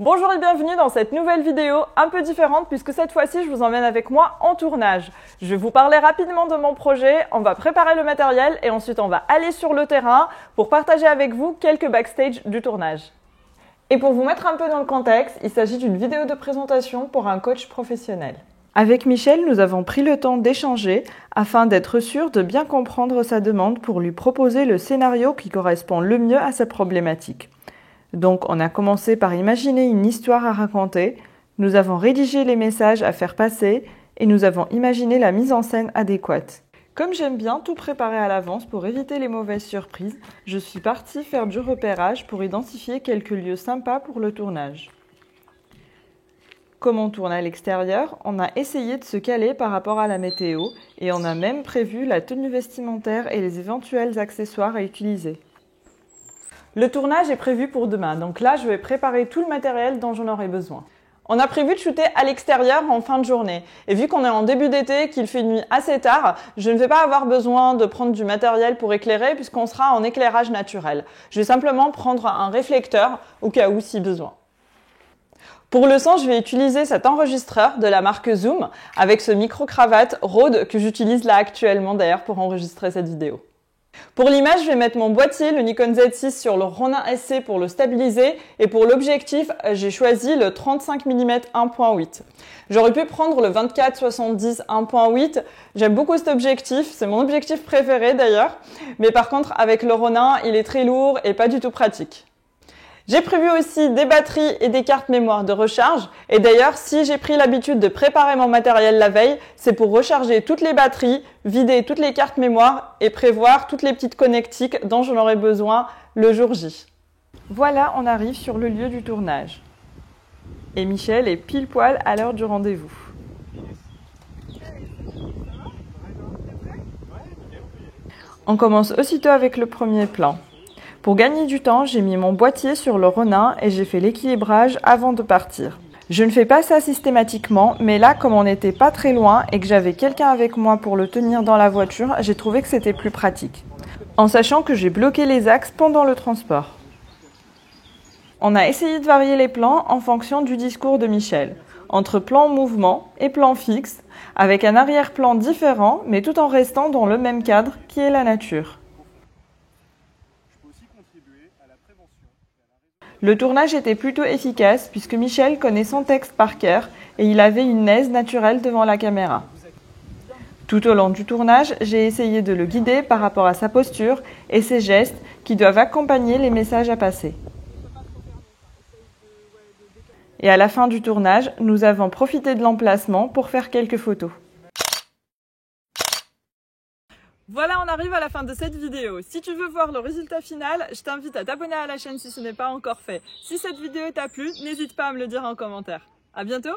Bonjour et bienvenue dans cette nouvelle vidéo un peu différente puisque cette fois-ci je vous emmène avec moi en tournage. Je vais vous parler rapidement de mon projet, on va préparer le matériel et ensuite on va aller sur le terrain pour partager avec vous quelques backstage du tournage. Et pour vous mettre un peu dans le contexte, il s'agit d'une vidéo de présentation pour un coach professionnel. Avec Michel, nous avons pris le temps d'échanger afin d'être sûr de bien comprendre sa demande pour lui proposer le scénario qui correspond le mieux à sa problématique. Donc, on a commencé par imaginer une histoire à raconter, nous avons rédigé les messages à faire passer et nous avons imaginé la mise en scène adéquate. Comme j'aime bien tout préparer à l'avance pour éviter les mauvaises surprises, je suis partie faire du repérage pour identifier quelques lieux sympas pour le tournage. Comme on tourne à l'extérieur, on a essayé de se caler par rapport à la météo et on a même prévu la tenue vestimentaire et les éventuels accessoires à utiliser. Le tournage est prévu pour demain, donc là je vais préparer tout le matériel dont j'en aurai besoin. On a prévu de shooter à l'extérieur en fin de journée. Et vu qu'on est en début d'été, qu'il fait une nuit assez tard, je ne vais pas avoir besoin de prendre du matériel pour éclairer puisqu'on sera en éclairage naturel. Je vais simplement prendre un réflecteur au cas où si besoin. Pour le son, je vais utiliser cet enregistreur de la marque Zoom avec ce micro-cravate Rode que j'utilise là actuellement d'ailleurs pour enregistrer cette vidéo. Pour l'image, je vais mettre mon boîtier, le Nikon Z6 sur le Ronin SC pour le stabiliser et pour l'objectif, j'ai choisi le 35 mm 1.8. J'aurais pu prendre le 24-70 1.8, j'aime beaucoup cet objectif, c'est mon objectif préféré d'ailleurs, mais par contre avec le Ronin, il est très lourd et pas du tout pratique. J'ai prévu aussi des batteries et des cartes mémoire de recharge. Et d'ailleurs, si j'ai pris l'habitude de préparer mon matériel la veille, c'est pour recharger toutes les batteries, vider toutes les cartes mémoire et prévoir toutes les petites connectiques dont j'en aurai besoin le jour J. Voilà, on arrive sur le lieu du tournage. Et Michel est pile poil à l'heure du rendez-vous. On commence aussitôt avec le premier plan. Pour gagner du temps, j'ai mis mon boîtier sur le Ronin et j'ai fait l'équilibrage avant de partir. Je ne fais pas ça systématiquement, mais là, comme on n'était pas très loin et que j'avais quelqu'un avec moi pour le tenir dans la voiture, j'ai trouvé que c'était plus pratique. En sachant que j'ai bloqué les axes pendant le transport. On a essayé de varier les plans en fonction du discours de Michel, entre plan mouvement et plan fixe, avec un arrière-plan différent, mais tout en restant dans le même cadre qui est la nature. Le tournage était plutôt efficace puisque Michel connaît son texte par cœur et il avait une aise naturelle devant la caméra. Tout au long du tournage, j'ai essayé de le guider par rapport à sa posture et ses gestes qui doivent accompagner les messages à passer. Et à la fin du tournage, nous avons profité de l'emplacement pour faire quelques photos. Voilà, on arrive à la fin de cette vidéo. Si tu veux voir le résultat final, je t'invite à t'abonner à la chaîne si ce n'est pas encore fait. Si cette vidéo t'a plu, n'hésite pas à me le dire en commentaire. À bientôt!